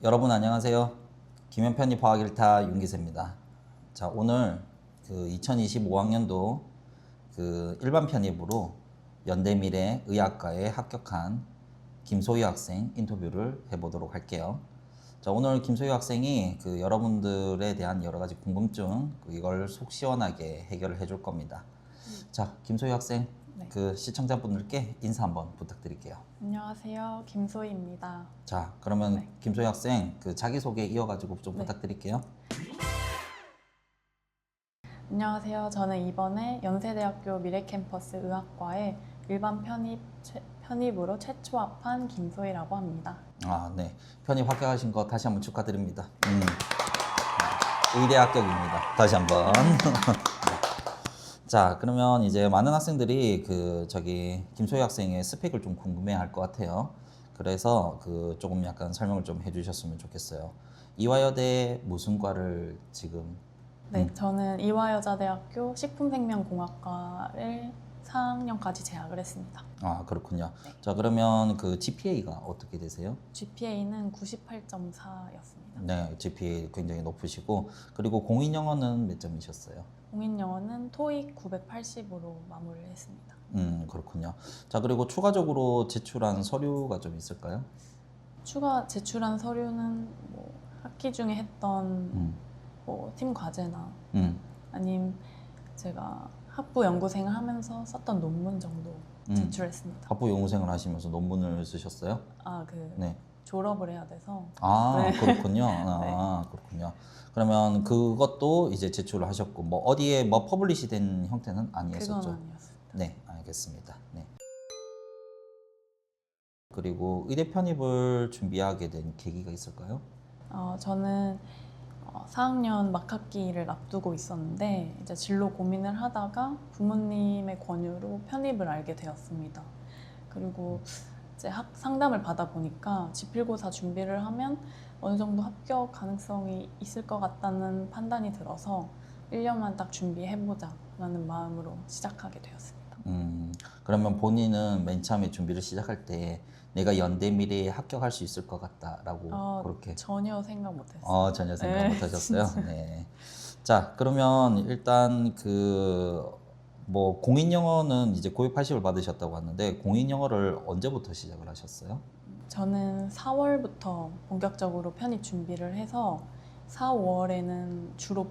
여러분 안녕하세요. 김현편입 화학 1타 윤기세입니다. 자, 오늘 2025학년도 일반 편입으로 연대미래 의학과에 합격한 김소희 학생 인터뷰를 해보도록 할게요. 자, 오늘 김소희 학생이 여러분들에 대한 여러 가지 궁금증 이걸 속 시원하게 해결을 해줄 겁니다. 자, 김소희 학생 네. 시청자분들께 인사 한번 부탁드릴게요. 안녕하세요. 김소희입니다. 자, 그러면 네. 김소희 학생 자기소개 이어가지고 좀 네. 부탁드릴게요. 안녕하세요. 저는 이번에 연세대학교 미래캠퍼스 의학과에 일반 편입으로 최초 합한 김소희라고 합니다. 아, 네. 편입 합격하신 거 다시 한번 축하드립니다. 의대 합격입니다. 다시 한번. 자, 그러면 이제 많은 학생들이 김소희 학생의 스펙을 좀 궁금해할 것 같아요. 그래서 조금 약간 설명을 좀 해주셨으면 좋겠어요. 이화여대 무슨 과를 지금? 네, 저는 이화여자대학교 식품생명공학과를 4학년까지 재학을 했습니다. 아, 그렇군요. 네. 자, 그러면 GPA가 어떻게 되세요? GPA는 98.4였습니다. 네, GPA 굉장히 높으시고, 그리고 공인영어는 몇 점이셨어요? 공인영어는 토익 980으로 마무리를 했습니다. 그렇군요. 자, 그리고 추가적으로 제출한 서류가 좀 있을까요? 추가 제출한 서류는 뭐 학기 중에 했던 뭐 팀 과제나 아님 제가 학부 연구생을 하면서 썼던 논문 정도 제출했습니다. 학부 연구생을 하시면서 논문을 쓰셨어요? 네. 졸업을 해야 돼서. 아, 네. 그렇군요. 아, 네. 그렇군요. 그러면 그것도 이제 제출을 하셨고, 뭐 어디에 뭐 퍼블리시 된 형태는 아니었었죠? 그건 아니었습니다. 네, 알겠습니다. 네. 그리고 의대 편입을 준비하게 된 계기가 있을까요? 저는 4학년 막학기를 앞두고 있었는데 이제 진로 고민을 하다가 부모님의 권유로 편입을 알게 되었습니다. 그리고 이제 상담을 받아 보니까 지필고사 준비를 하면 어느 정도 합격 가능성이 있을 것 같다는 판단이 들어서 1년만 딱 준비해보자 라는 마음으로 시작하게 되었습니다. 그러면 본인은 맨 처음에 준비를 시작할 때 내가 연대미래에 합격할 수 있을 것 같다라고 그렇게 전혀 생각 못했어요. 전혀 생각 네, 못하셨어요? 진짜. 네. 자, 그러면 일단 뭐 공인영어는 이제 980을 받으셨다고 하는데 공인영어를 언제부터 시작을 하셨어요? 저는 4월부터 본격적으로 편입 준비를 해서 4, 5월에는 주로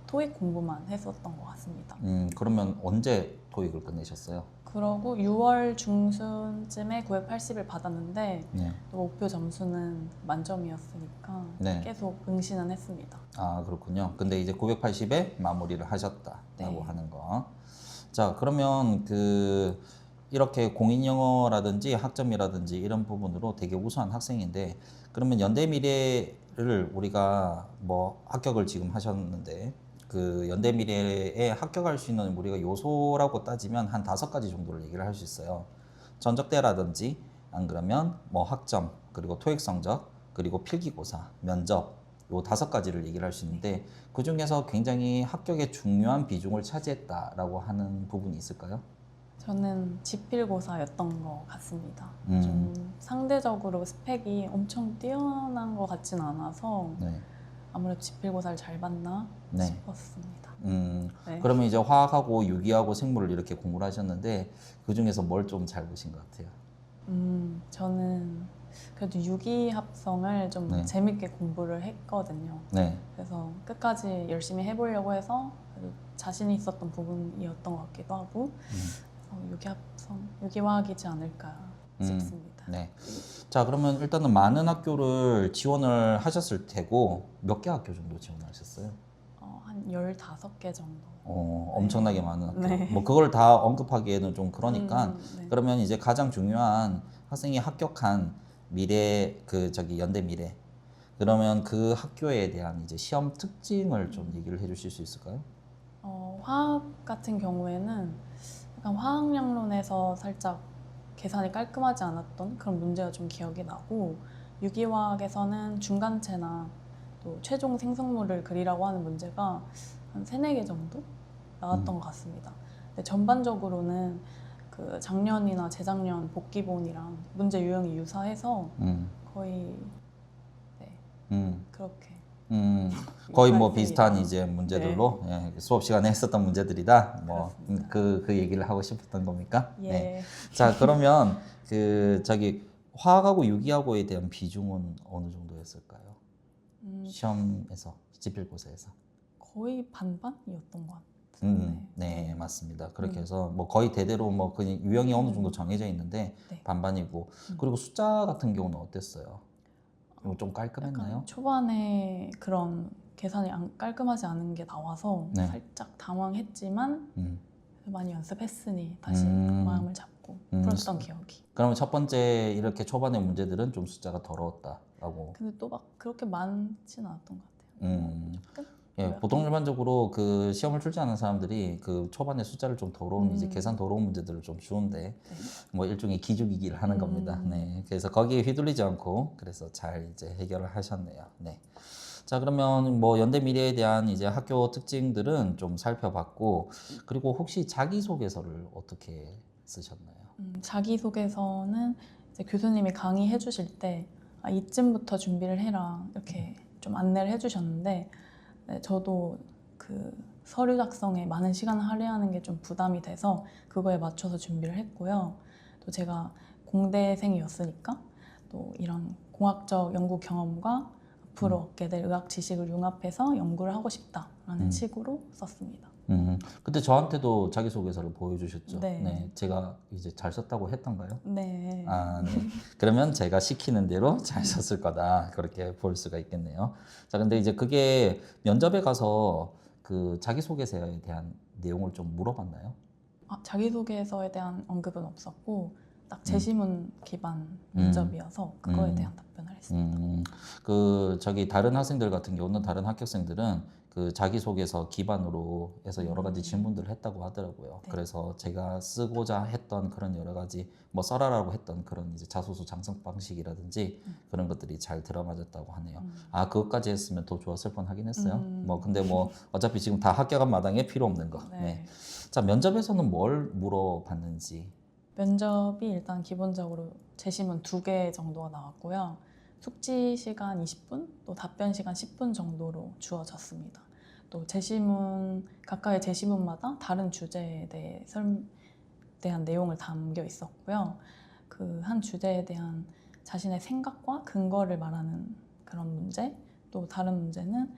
토익 공부만 했었던 것 같습니다. 그러면 언제 토익을 끝내셨어요? 그러고 6월 중순쯤에 980을 받았는데 네. 또 목표 점수는 만점이었으니까 네. 계속 응시는 했습니다. 아, 그렇군요. 근데 이제 980에 마무리를 하셨다라고 네. 하는 거. 자, 그러면 이렇게 공인영어라든지 학점이라든지 이런 부분으로 되게 우수한 학생인데, 그러면 연대미래를 우리가 뭐 합격을 지금 하셨는데, 연대미래에 합격할 수 있는 우리가 요소라고 따지면 한 5가지 정도를 얘기를 할 수 있어요. 전적대라든지, 안 그러면 뭐 학점, 그리고 토익 성적, 그리고 필기고사, 면접, 요 5가지를 얘기를 할 수 있는데, 그 중에서 굉장히 합격에 중요한 비중을 차지했다라고 하는 부분이 있을까요? 저는 지필고사였던 것 같습니다. 음. 좀 상대적으로 스펙이 엄청 뛰어난 것 같진 않아서 네. 아무래도 지필고사를 잘 봤나 네. 싶었습니다. 네. 그러면 이제 화학하고 유기하고 생물을 이렇게 공부를 하셨는데 그 중에서 뭘 좀 잘 보신 것 같아요? 저는 그래도 유기합성을 좀 네. 재밌게 공부를 했거든요. 네. 그래서 끝까지 열심히 해보려고 해서 그래도 자신 있었던 부분이었던 것 같기도 하고 그래서 유기합성, 유기화학이지 않을까 싶습니다. 네. 자, 그러면 일단은 많은 학교를 지원을 하셨을 테고 몇 개 학교 정도 지원하셨어요? 한 15개 정도. 엄청나게 많은 학교. 네. 뭐 그걸 다 언급하기에는 좀 그러니까 네. 그러면 이제 가장 중요한 학생이 합격한 미래 연대 미래. 그러면 그 학교에 대한 이제 시험 특징을 좀 얘기를 해주실 수 있을까요? 화학 같은 경우에는 약간 화학량론에서 살짝 계산이 깔끔하지 않았던 그런 문제가 좀 기억이 나고, 유기화학에서는 중간체나 또 최종 생성물을 그리라고 하는 문제가 한 3, 4개 정도 나왔던 것 같습니다. 근데 전반적으로는 그 작년이나 재작년 복기본이랑 문제 유형이 유사해서 거의 그렇게 거의 뭐 했습니다. 비슷한 이제 문제들로 예, 수업 시간에 했었던 문제들이다. 뭐 그렇습니다. 그 얘기를 하고 싶었던 겁니까? 예. 네. 자, 그러면 그 저기 화학하고 유기하고에 대한 비중은 어느 정도였을까요? 시험에서 지필고사에서. 거의 반반이었던 것 같은데. 네, 맞습니다. 그렇게 해서 뭐 거의 대대로 뭐 그냥 유형이 어느 정도 정해져 있는데 네. 반반이고 그리고 숫자 같은 경우는 어땠어요? 이거 좀 깔끔했나요? 약간 초반에 그런 계산이 깔끔하지 않은 게 나와서 네. 살짝 당황했지만 음. 많이 연습했으니 다시 음. 마음을 잡고 풀었던 기억이. 그러면 첫 번째 이렇게 초반의 문제들은 좀 숫자가 더러웠다라고. 근데 또 막 그렇게 많진 않았던 것 같아요. 조금? 예, 보통 일반적으로 그 시험을 출제하는 사람들이 그 초반에 숫자를 좀 더러운 이제 계산 더러운 문제들을 좀 주는데 뭐 일종의 기죽이기를 하는 겁니다. 네, 그래서 거기에 휘둘리지 않고 그래서 잘 이제 해결을 하셨네요. 네. 자, 그러면 뭐 연대 미래에 대한 이제 학교 특징들은 좀 살펴봤고 그리고 혹시 자기소개서를 어떻게 쓰셨나요? 자기소개서는 이제 교수님이 강의해 주실 때 이쯤부터 준비를 해라 이렇게 좀 안내를 해주셨는데 네, 저도 그 서류 작성에 많은 시간을 할애하는 게 좀 부담이 돼서 그거에 맞춰서 준비를 했고요. 또 제가 공대생이었으니까 또 이런 공학적 연구 경험과 앞으로 얻게 될 의학 지식을 융합해서 연구를 하고 싶다라는 식으로 썼습니다. 그때 저한테도 자기소개서를 보여주셨죠. 네. 네, 제가 이제 잘 썼다고 했던가요? 네. 아, 네. 그러면 제가 시키는 대로 잘 썼을 거다. 그렇게 볼 수가 있겠네요. 자, 근데 이제 그게 면접에 가서 그 자기소개서에 대한 내용을 좀 물어봤나요? 자기소개서에 대한 언급은 없었고 딱 제시문 기반 면접이어서 그거에 대한 답변을 했습니다. 그 저기 다른 학생들 같은 경우는 다른 합격생들은 그 자기소개서 기반으로 해서 여러 가지 질문들을 했다고 하더라고요. 네. 그래서 제가 쓰고자 했던 그런 여러 가지 뭐 써라라고 했던 그런 이제 자소서 작성 방식이라든지 그런 것들이 잘 들어맞았다고 하네요. 아, 그것까지 했으면 더 좋았을 뻔하긴 했어요. 뭐 근데 뭐 어차피 지금 다 합격한 마당에 필요 없는 거. 네. 네. 자, 면접에서는 뭘 물어봤는지. 면접이 일단 기본적으로 제시문 2개 정도가 나왔고요. 숙지 시간 20분, 또 답변 시간 10분 정도로 주어졌습니다. 또 제시문, 각각의 제시문마다 다른 주제에 대한 내용을 담겨 있었고요. 그 한 주제에 대한 자신의 생각과 근거를 말하는 그런 문제, 또 다른 문제는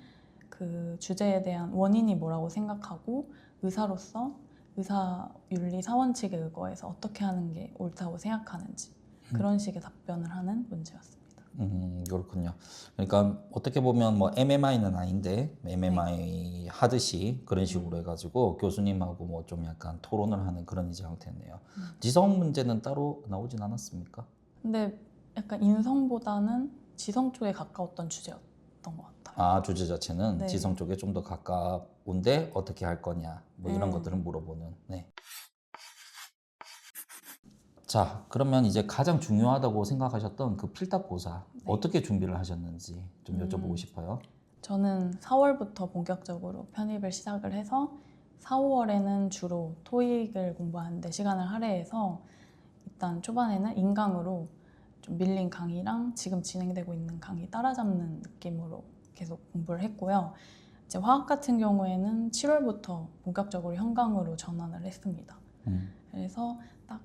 그 주제에 대한 원인이 뭐라고 생각하고 의사로서 의사윤리 사원칙에 의거해서 어떻게 하는 게 옳다고 생각하는지 그런 식의 답변을 하는 문제였습니다. 그렇군요. 그러니까 어떻게 보면 뭐 MMI는 아닌데 MMI 하듯이 그런 식으로 해가지고 교수님하고 뭐 좀 약간 토론을 하는 그런 이제 형태였네요. 지성 문제는 따로 나오진 않았습니까? 근데 약간 인성보다는 지성 쪽에 가까웠던 주제였던 것 같아요. 아, 주제 자체는 네. 지성 쪽에 좀 더 가까운데 어떻게 할 거냐 뭐 이런 네. 것들을 물어보는. 네. 자, 그러면 이제 가장 중요하다고 생각하셨던 그 필답고사 어떻게 준비를 하셨는지 좀 여쭤보고 싶어요. 저는 4월부터 본격적으로 편입을 시작을 해서 4, 5월에는 주로 토익을 공부하는데 시간을 할애해서 일단 초반에는 인강으로 좀 밀린 강의랑 지금 진행되고 있는 강의 따라잡는 느낌으로 계속 공부를 했고요. 이제 화학 같은 경우에는 7월부터 본격적으로 현강으로 전환을 했습니다. 그래서 딱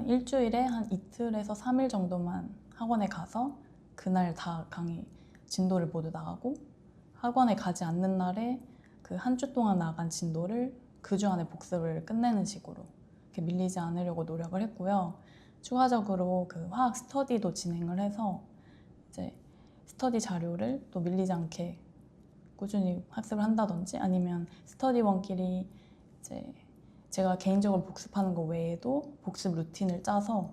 일주일에 한 이틀에서 3일 정도만 학원에 가서 그날 다 강의 진도를 모두 나가고 학원에 가지 않는 날에 그 한 주 동안 나간 진도를 그 주 안에 복습을 끝내는 식으로 이렇게 밀리지 않으려고 노력을 했고요. 추가적으로 그 화학 스터디도 진행을 해서 이제 스터디 자료를 또 밀리지 않게 꾸준히 학습을 한다든지 아니면 스터디원끼리 이제 제가 개인적으로 복습하는 거 외에도 복습 루틴을 짜서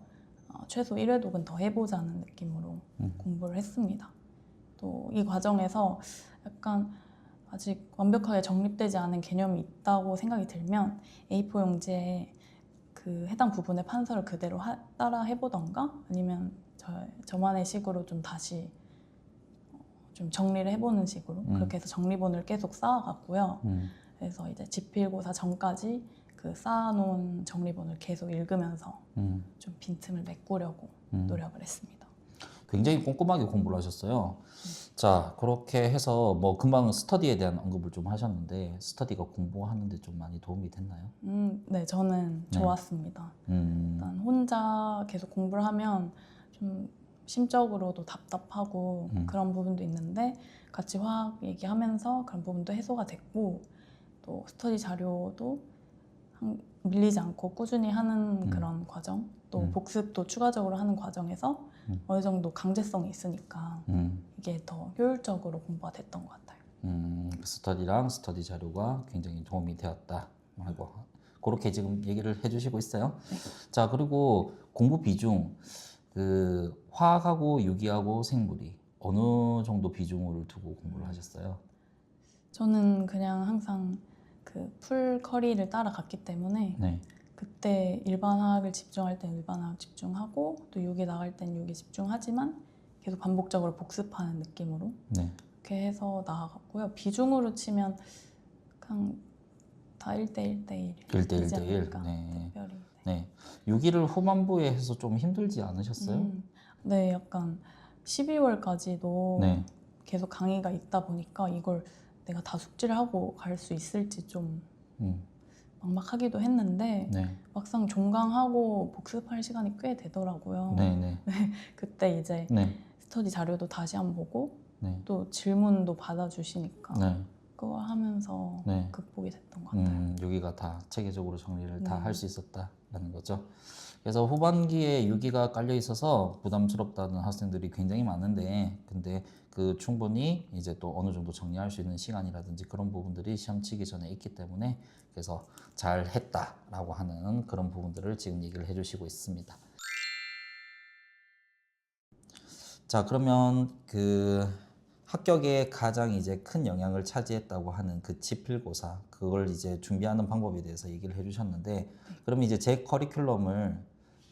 최소 1회독은 더 해보자는 느낌으로 공부를 했습니다. 또 이 과정에서 약간 아직 완벽하게 정립되지 않은 개념이 있다고 생각이 들면 A4 용지에 그 해당 부분의 판서를 그대로 따라 해보던가 아니면 저만의 식으로 좀 다시 좀 정리를 해보는 식으로 그렇게 해서 정리본을 계속 쌓아갔고요. 그래서 이제 지필고사 전까지 그 쌓아놓은 정리본을 계속 읽으면서 좀 빈틈을 메꾸려고 노력을 했습니다. 굉장히 꼼꼼하게 공부를 하셨어요. 자, 그렇게 해서 뭐 금방 스터디에 대한 언급을 좀 하셨는데 스터디가 공부하는데 좀 많이 도움이 됐나요? 네, 저는 네. 좋았습니다. 음, 일단 혼자 계속 공부를 하면 좀 심적으로도 답답하고 그런 부분도 있는데 같이 화학 얘기하면서 그런 부분도 해소가 됐고 또 스터디 자료도 밀리지 않고 꾸준히 하는 그런 과정 또 복습도 추가적으로 하는 과정에서 어느 정도 강제성이 있으니까 이게 더 효율적으로 공부가 됐던 것 같아요. 스터디랑 스터디 자료가 굉장히 도움이 되었다 하고 그렇게 지금 얘기를 해주시고 있어요. 네. 자, 그리고 공부 비중 그 화학하고 유기하고 생물이 어느 정도 비중을 두고 공부를 하셨어요? 저는 그냥 항상 그 풀 커리를 따라갔기 때문에 네, 그때 일반화학을 집중할 땐 일반화학 집중하고 또 유기 나갈 땐 유기 집중하지만 계속 반복적으로 복습하는 느낌으로 네. 그렇게 해서 나아갔고요. 비중으로 치면 그냥 다 1대1대1 1대1 대1. 이지 않을까 네. 특별히. 네. 유기를 후반부에 해서 좀 힘들지 않으셨어요? 네, 약간 12월까지도 네. 계속 강의가 있다 보니까 이걸 내가 다 숙지를 하고 갈 수 있을지 좀 음, 막막하기도 했는데 네. 막상 종강하고 복습할 시간이 꽤 되더라고요. 네, 네. 그때 이제 네. 스터디 자료도 다시 한번 보고 네. 또 질문도 받아주시니까 네. 그거 하면서 네. 극복이 됐던 것 같아요. 유기가 다 체계적으로 정리를 다 네. 할 수 있었다라는 거죠. 그래서 후반기에 유기가 깔려 있어서 부담스럽다는 학생들이 굉장히 많은데, 근데 그 충분히 이제 또 어느 정도 정리할 수 있는 시간이라든지 그런 부분들이 시험 치기 전에 있기 때문에 그래서 잘 했다라고 하는 그런 부분들을 지금 얘기를 해주시고 있습니다. 자, 그러면 그 합격에 가장 이제 큰 영향을 차지했다고 하는 그 지필고사 그걸 이제 준비하는 방법에 대해서 얘기를 해주셨는데 그러면 이제 제 커리큘럼을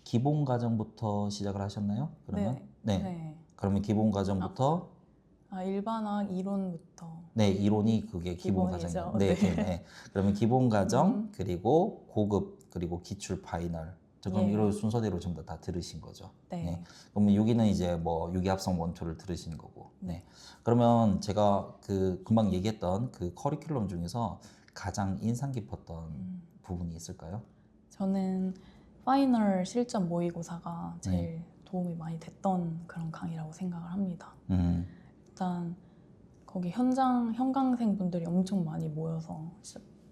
기본 과정부터 시작을 하셨나요? 그러면 네. 그러면 기본 과정부터 일반화학 이론부터 네, 이론이 그게 기본 기본이죠. 과정이에요. 네, 네. 네. 그러면 기본 과정 그리고 고급 그리고 기출 파이널. 그럼 예. 이런 순서대로 전부 다 들으신 거죠. 네. 그러면 여기는 이제 뭐 유기합성 원초를 들으신 거고. 네. 그러면 제가 그 금방 얘기했던 그 커리큘럼 중에서 가장 인상 깊었던 부분이 있을까요? 저는 파이널 실전 모의고사가 제일 도움이 많이 됐던 그런 강의라고 생각을 합니다. 일단 거기 현강생 분들이 엄청 많이 모여서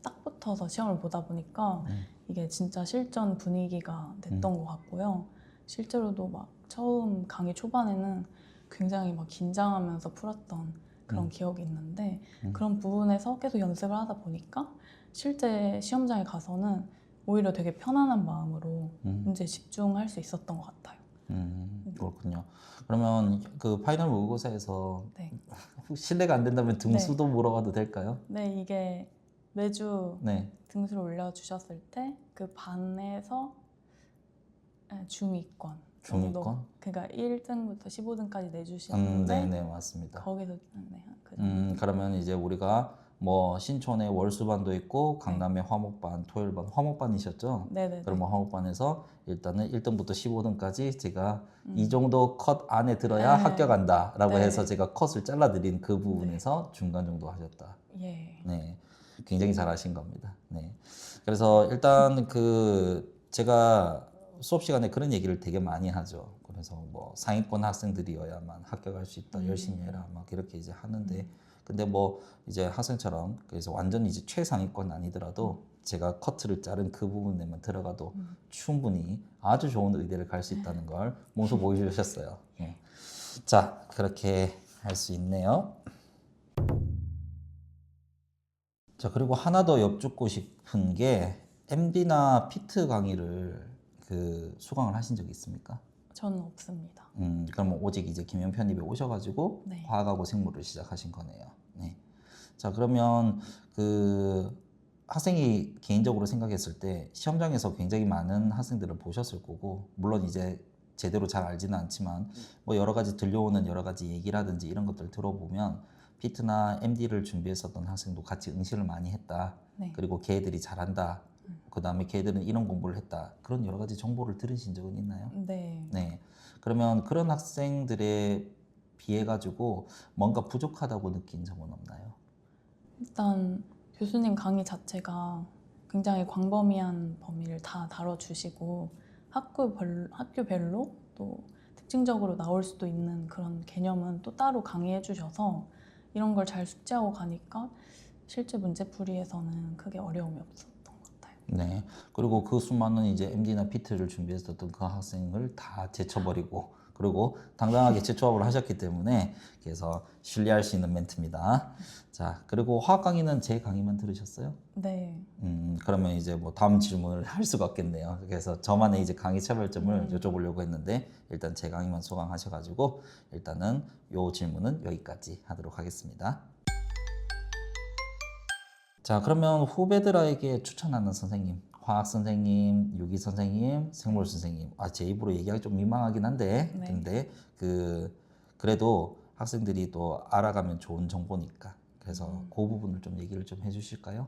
딱 붙어서 시험을 보다 보니까 이게 진짜 실전 분위기가 됐던 것 같고요. 실제로도 막 처음 강의 초반에는 굉장히 막 긴장하면서 풀었던 그런 기억이 있는데 그런 부분에서 계속 연습을 하다 보니까 실제 시험장에 가서는 오히려 되게 편안한 마음으로 문제에 집중할 수 있었던 것 같아요. 그렇군요. 그러면 그 파이널 모의고사에서 네. 실례가 안 된다면 등수도 물어봐도 될까요? 네, 이게 매주 네. 등수를 올려주셨을 때 그 반에서 중위권 정도. 중위권? 그러니까 1등부터 15등까지 내주시는데 네, 맞습니다. 거기서 그 정도. 그러면 이제 우리가 뭐 신촌에 월수반도 있고 강남에 화목반, 토요일반, 화목반이셨죠? 네네네. 그러면 화목반에서 일단은 1등부터 15등까지 제가 이 정도 컷 안에 들어야 네. 합격한다라고 네. 해서 제가 컷을 잘라드린 그 부분에서 중간 정도 하셨다. 예. 네, 굉장히 잘하신 겁니다. 네, 그래서 일단 그 제가 수업 시간에 그런 얘기를 되게 많이 하죠. 그래서 뭐 상위권 학생들이어야만 합격할 수 있다, 열심히 해라, 막 이렇게 이제 하는데, 근데 뭐 이제 학생처럼 그래서 완전 이제 최상위권 아니더라도 제가 커트를 자른 그 부분에만 들어가도 충분히 아주 좋은 의대를 갈 수 있다는 걸 몸소 보여주셨어요. 네. 자, 그렇게 할 수 있네요. 자, 그리고 하나 더 여쭙고 싶은 게 MD나 피트 강의를 그 수강을 하신 적이 있습니까? 저는 없습니다. 그러면 오직 이제 김영 편입에 오셔가지고 네. 화학하고 생물을 시작하신 거네요. 네. 자, 그러면 그 학생이 개인적으로 생각했을 때 시험장에서 굉장히 많은 학생들을 보셨을 거고, 물론 이제 제대로 잘 알지는 않지만 뭐 여러 가지 들려오는 여러 가지 얘기라든지 이런 것들 들어보면 피트나 MD를 준비했었던 학생도 같이 응시를 많이 했다. 네. 그리고 걔들이 잘한다. 그다음에 걔들은 이런 공부를 했다. 그런 여러 가지 정보를 들으신 적은 있나요? 네. 네. 그러면 그런 학생들에 비해 가지고 뭔가 부족하다고 느낀 적은 없나요? 일단 교수님 강의 자체가 굉장히 광범위한 범위를 다 다뤄주시고 학교별로 또 특징적으로 나올 수도 있는 그런 개념은 또 따로 강의해 주셔서 이런 걸 잘 숙지하고 가니까 실제 문제풀이에서는 크게 어려움이 없었던 것 같아요. 네. 그리고 그 수많은 이제 MD나 PT를 준비했었던 그 학생을 다 제쳐버리고 그리고 당당하게 재취업을 하셨기 때문에 그래서 신뢰할 수 있는 멘트입니다. 자, 그리고 화학 강의는 제 강의만 들으셨어요? 네. 그러면 이제 뭐 다음 질문을 할 수가 없겠네요. 그래서 저만의 이제 강의 차별점을 여쭤보려고 했는데 일단 제 강의만 소강하셔가지고 일단은 요 질문은 여기까지 하도록 하겠습니다. 자, 그러면 후배들에게 추천하는 선생님, 화학 선생님, 유기 선생님, 생물 선생님. 제 입으로 얘기하기 좀 민망하긴 한데, 네. 근데 그래도 학생들이 또 알아가면 좋은 정보니까. 그래서 그 부분을 좀 얘기를 좀 해주실까요?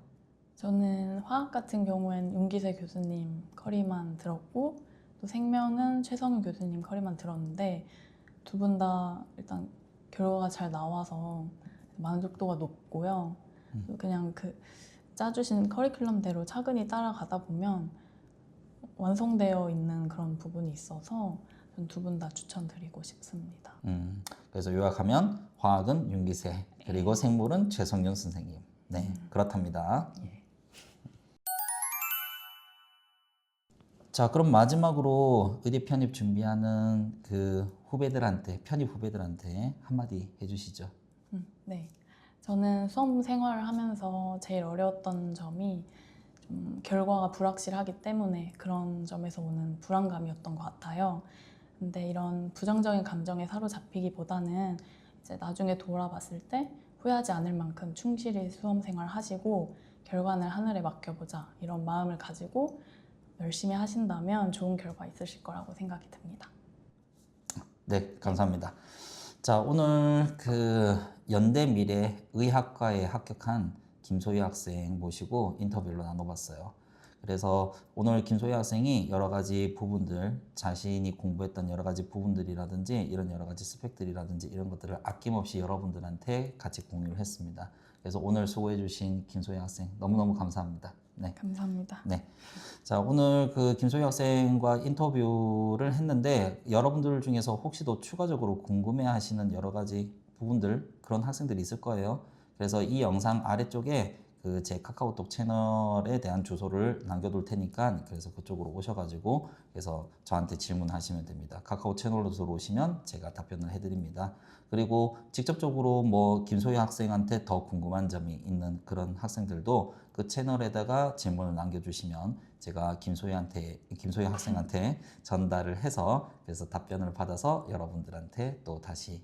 저는 화학 같은 경우엔 윤기세 교수님 커리만 들었고 또 생명은 최성윤 교수님 커리만 들었는데 두 분 다 일단 결과가 잘 나와서 만족도가 높고요. 그냥 그 짜주신 커리큘럼대로 차근히 따라가다 보면 완성되어 있는 그런 부분이 있어서 전 두 분 다 추천드리고 싶습니다. 그래서 요약하면 화학은 윤기세, 그리고 생물은 최성윤 선생님. 네, 그렇답니다. 자, 그럼 마지막으로 의대 편입 준비하는 그 후배들한테, 편입 후배들한테 한마디 해주시죠. 네. 저는 수험 생활을 하면서 제일 어려웠던 점이 좀 결과가 불확실하기 때문에 그런 점에서 오는 불안감이었던 것 같아요. 근데 이런 부정적인 감정에 사로잡히기보다는 이제 나중에 돌아봤을 때 후회하지 않을 만큼 충실히 수험 생활 하시고 결과는 하늘에 맡겨보자 이런 마음을 가지고 열심히 하신다면 좋은 결과 있으실 거라고 생각이 듭니다. 네, 감사합니다. 자, 오늘 그 연대 미래의학과에 합격한 김소희 학생 모시고 인터뷰를 나눠봤어요. 그래서 오늘 김소희 학생이 여러 가지 부분들, 자신이 공부했던 여러 가지 부분들이라든지 이런 여러 가지 스펙들이라든지 이런 것들을 아낌없이 여러분들한테 같이 공유를 했습니다. 그래서 오늘 수고해주신 김소희 학생 너무너무 감사합니다. 네. 감사합니다. 네. 자, 오늘 그 김소희 학생과 인터뷰를 했는데 여러분들 중에서 혹시 더 추가적으로 궁금해 하시는 여러 가지 부분들, 그런 학생들이 있을 거예요. 그래서 이 영상 아래쪽에 그 제 카카오톡 채널에 대한 주소를 남겨둘 테니까 그래서 그쪽으로 오셔가지고 그래서 저한테 질문하시면 됩니다. 카카오 채널로 들어오시면 제가 답변을 해드립니다. 그리고 직접적으로 뭐 김소희 학생한테 더 궁금한 점이 있는 그런 학생들도 그 채널에다가 질문을 남겨주시면 제가 김소희 학생한테 전달을 해서 그래서 답변을 받아서 여러분들한테 또 다시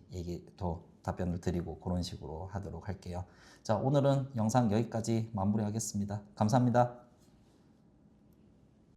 답변을 드리고 그런 식으로 하도록 할게요. 자, 오늘은 영상 여기까지 마무리하겠습니다. 감사합니다.